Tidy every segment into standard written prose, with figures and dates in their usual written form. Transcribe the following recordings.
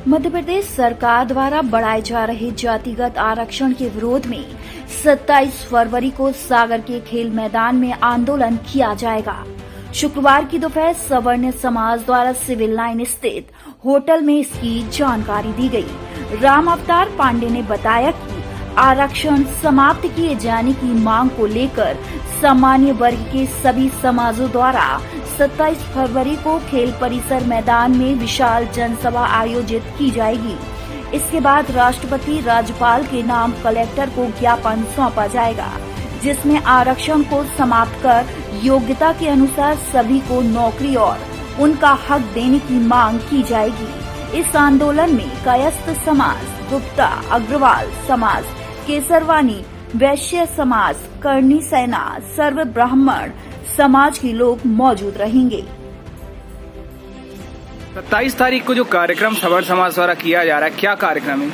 मध्य प्रदेश सरकार द्वारा बढ़ाए जा रहे जातिगत आरक्षण के विरोध में 27 फरवरी को सागर के खेल मैदान में आंदोलन किया जाएगा। शुक्रवार की दोपहर सवर्ण समाज द्वारा सिविल लाइन स्थित होटल में इसकी जानकारी दी गई। राम अवतार पांडे ने बताया कि आरक्षण समाप्त किए जाने की मांग को लेकर सामान्य वर्ग के सभी समाजों द्वारा 27 फरवरी को खेल परिसर मैदान में विशाल जनसभा आयोजित की जाएगी। इसके बाद राष्ट्रपति राज्यपाल के नाम कलेक्टर को ज्ञापन सौंपा जाएगा, जिसमें आरक्षण को समाप्त कर योग्यता के अनुसार सभी को नौकरी और उनका हक देने की मांग की जाएगी। इस आंदोलन में कायस्थ समाज, गुप्ता अग्रवाल समाज, केसरवानी वैश्य समाज, करनी सेना, सर्व ब्राह्मण समाज के लोग मौजूद रहेंगे। 27 तारीख को जो कार्यक्रम सवर्ण समाज द्वारा किया जा रहा है, क्या कार्यक्रम है?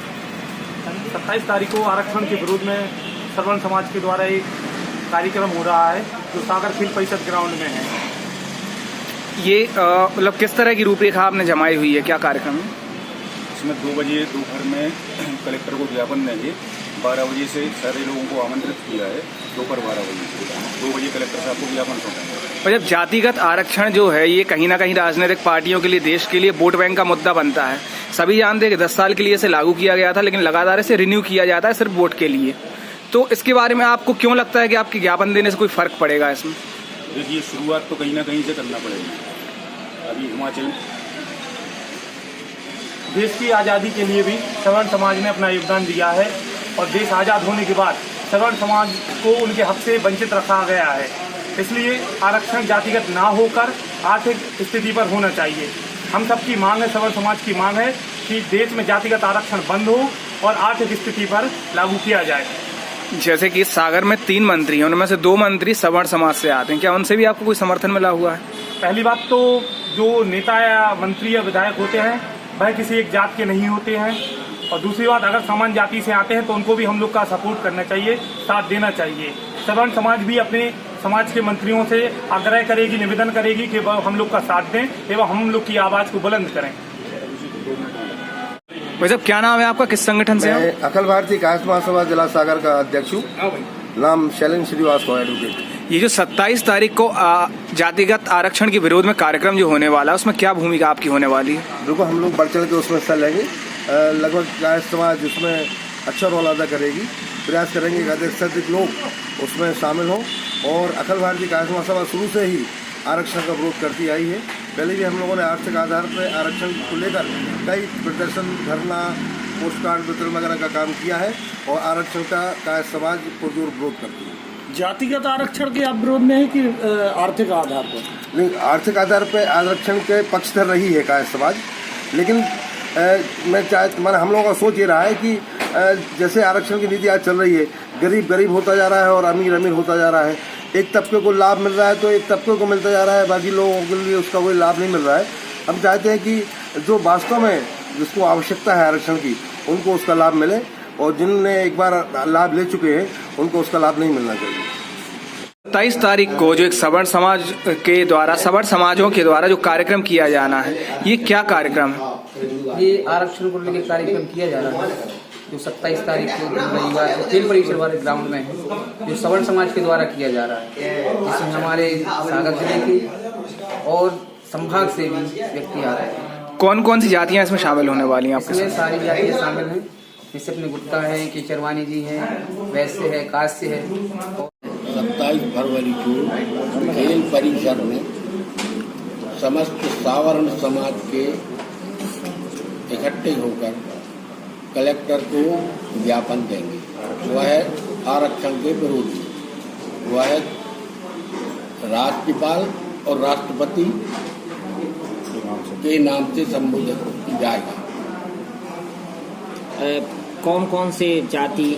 27 तारीख को आरक्षण के विरोध में सवर्ण समाज के द्वारा एक कार्यक्रम हो रहा है जो सागर खेल परिषद ग्राउंड में है। ये मतलब किस तरह की रूपरेखा आपने जमाई हुई है, क्या कार्यक्रम है? इसमें 2 बजे दोपहर में कलेक्टर को ज्ञापन देंगे। 12 बजे से सारे लोगों को आमंत्रित किया है। दोपहर 12 बजे 2 बजे कलेक्टर साहब को ज्ञापन सौंपेंगे। और जब जातिगत आरक्षण जो है ये कहीं ना कहीं राजनीतिक पार्टियों के लिए, देश के लिए वोट बैंक का मुद्दा बनता है। सभी जानते हैं कि 10 साल के लिए इसे लागू किया गया था, लेकिन लगातार इसे रिन्यू किया जाता है सिर्फ वोट के लिए। तो इसके बारे में आपको क्यों लगता है कि आपके ज्ञापन देने से कोई फर्क पड़ेगा इसमें? देखिए, शुरुआत तो कहीं ना कहीं से करना पड़ेगी। अभी हिमाचल देश की आज़ादी के लिए भी सवर्ण समाज ने अपना योगदान दिया है और देश आज़ाद होने के बाद सवर्ण समाज को उनके हक से वंचित रखा गया है। इसलिए आरक्षण जातिगत ना होकर आर्थिक स्थिति पर होना चाहिए। हम सबकी मांग है, सवर्ण समाज की मांग है कि देश में जातिगत आरक्षण बंद हो और आर्थिक स्थिति पर लागू किया जाए। जैसे कि सागर में 3 मंत्री हैं, उनमें से 2 मंत्री सवर्ण समाज से आते हैं, क्या उनसे भी आपको कोई समर्थन मिला हुआ है? पहली बात तो जो नेता या मंत्री या विधायक होते हैं वह किसी एक जात के नहीं होते हैं, और दूसरी बात, अगर सामान्य जाति से आते हैं तो उनको भी हम लोग का सपोर्ट करना चाहिए, साथ देना चाहिए। सवर्ण समाज भी अपने समाज के मंत्रियों से आग्रह करेगी, निवेदन करेगी कि वह हम लोग का साथ दें एवं हम लोग की आवाज को बुलंद करें। वैसे क्या नाम है आपका, किस संगठन से? मैं अखिल भारतीय कायस्थ महासभा जिला सागर का अध्यक्ष हूँ। नाम शैलेंद्र श्रीवास्तव, एडवोकेट। ये जो 27 तारीख को जातिगत आरक्षण के विरोध में कार्यक्रम जो होने वाला है, उसमें क्या भूमिका आपकी होने वाली है? देखो, हम लोग बढ़ चढ़ के उसमें हिस्सा लेंगे। लगभग कायस्थ समाज उसमें अच्छा रोल अदा करेगी। प्रयास करेंगे कि अधिक से अधिक लोग उसमें शामिल हों। और अखिल भारतीय कायस्थ महासभा शुरू से ही आरक्षण का विरोध करती आई है। पहले भी हम लोगों ने आर्थिक आधार पर आरक्षण को लेकर कई प्रदर्शन, धरना, पोस्ट कार्ड वितरण वगैरह का काम किया है और आरक्षण का कायस्थ समाज पुरजोर विरोध करती है। जातिगत आरक्षण के आप विरोध में है कि आर्थिक आधार पर? नहीं, आर्थिक आधार पर आरक्षण के पक्षधर रही है कायस्थ समाज, लेकिन मैंने हम लोगों का सोच ये रहा है कि जैसे आरक्षण की नीति आज चल रही है, गरीब गरीब होता जा रहा है और अमीर अमीर होता जा रहा है। एक तबके को लाभ मिल रहा है तो एक तबके को मिलता जा रहा है, बाकी लोगों के लिए उसका कोई लाभ नहीं मिल रहा है। हम चाहते हैं कि जो वास्तव में जिसको आवश्यकता है आरक्षण की, उनको उसका लाभ मिले, और जिनने एक बार लाभ ले चुके हैं उनको उसका लाभ नहीं मिलना चाहिए। 27 तारीख को जो एक सवर्ण समाज के द्वारा, सवर्ण समाजों के द्वारा जो कार्यक्रम किया जाना है, ये क्या कार्यक्रम है? ये आरक्षण को लेकर कार्यक्रम किया जा रहा है जो 27 तारीख को रविवार खेल परिसर वाले ग्राउंड में है, जो सवर्ण समाज के द्वारा किया जा रहा है। इसमें हमारे सागर जिले के और संभाग से भी व्यक्ति आ रहे हैं। कौन कौन सी जातियां इसमें शामिल होने वाली हैं? आपके इसमें सारी जातियाँ शामिल हैं, जैसे अपने गुप्ता है, केचरवानी जी हैं, वैश्य है, काश्य है। 27 फरवरी को खेल परिसर में समस्त सावर्ण समाज के इकट्ठे होकर कलेक्टर को ज्ञापन देंगे। वह आरक्षण के विरोध में, वह राज्यपाल और राष्ट्रपति के नाम से संबोधित जाएगा। कौन कौन से जाति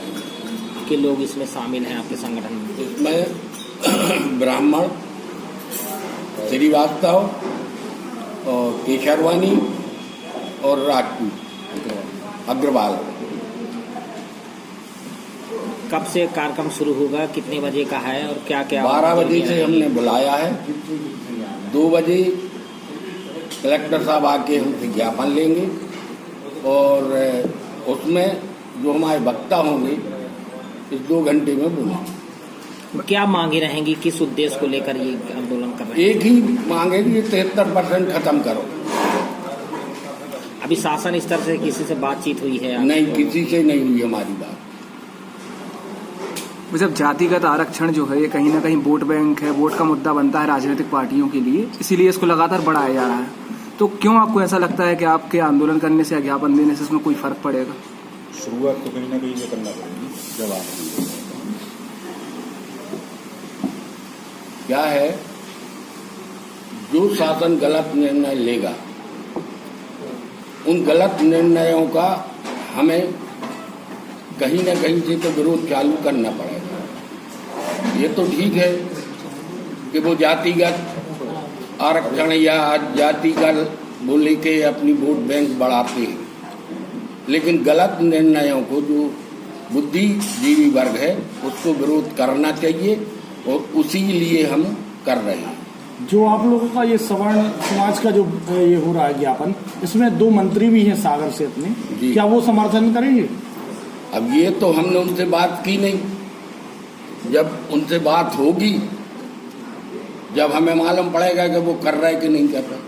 के लोग इसमें शामिल हैं आपके संगठन में? इसमें ब्राह्मण, श्रीवास्तव और केशरवानी और राजपूत अग्रवाल। कब से कार्यक्रम शुरू होगा, कितने बजे का है और क्या क्या? 12 बजे से हमने बुलाया है। 2 बजे कलेक्टर साहब आके हमसे ज्ञापन लेंगे और उसमें जो हमारे वक्ता होंगे इस 2 घंटे में बोलेंगे। क्या मांगे रहेंगी, किस उद्देश्य को लेकर ये आंदोलन कर रहे हैं? एक ही मांगेंगे 73% खत्म करो। अभी शासन स्तर से किसी से बातचीत हुई है? नहीं, किसी से नहीं हुई हमारी बात। जब जातिगत आरक्षण जो है ये कहीं ना कहीं वोट बैंक है, वोट का मुद्दा बनता है राजनीतिक पार्टियों के लिए, इसीलिए इसको लगातार बढ़ाया जा रहा है। तो क्यों आपको ऐसा लगता है कि आपके आंदोलन करने से या ज्ञापन देने से इसमें कोई फर्क पड़ेगा? शुरुआत तो कहीं ना कहीं ये करना पड़ेगी। जवाब क्या है, जो शासन गलत निर्णय लेगा उन गलत निर्णयों का हमें कहीं ना कहीं से तो विरोध चालू करना पड़ेगा। ये तो ठीक है कि वो जातिगत आरक्षण या जातिगत बोले के अपनी वोट बैंक बढ़ाते हैं, लेकिन गलत निर्णयों को जो बुद्धिजीवी वर्ग है उसको विरोध करना चाहिए और उसी लिए हम कर रहे हैं। जो आप लोगों का ये सवर्ण समाज का जो ये हो रहा है ज्ञापन, इसमें 2 मंत्री भी हैं सागर से अपने, क्या वो समर्थन करेंगे? अब ये तो हमने उनसे बात की नहीं, जब उनसे बात होगी, जब हमें मालूम पड़ेगा कि वो कर रहा है कि नहीं कर रहा है।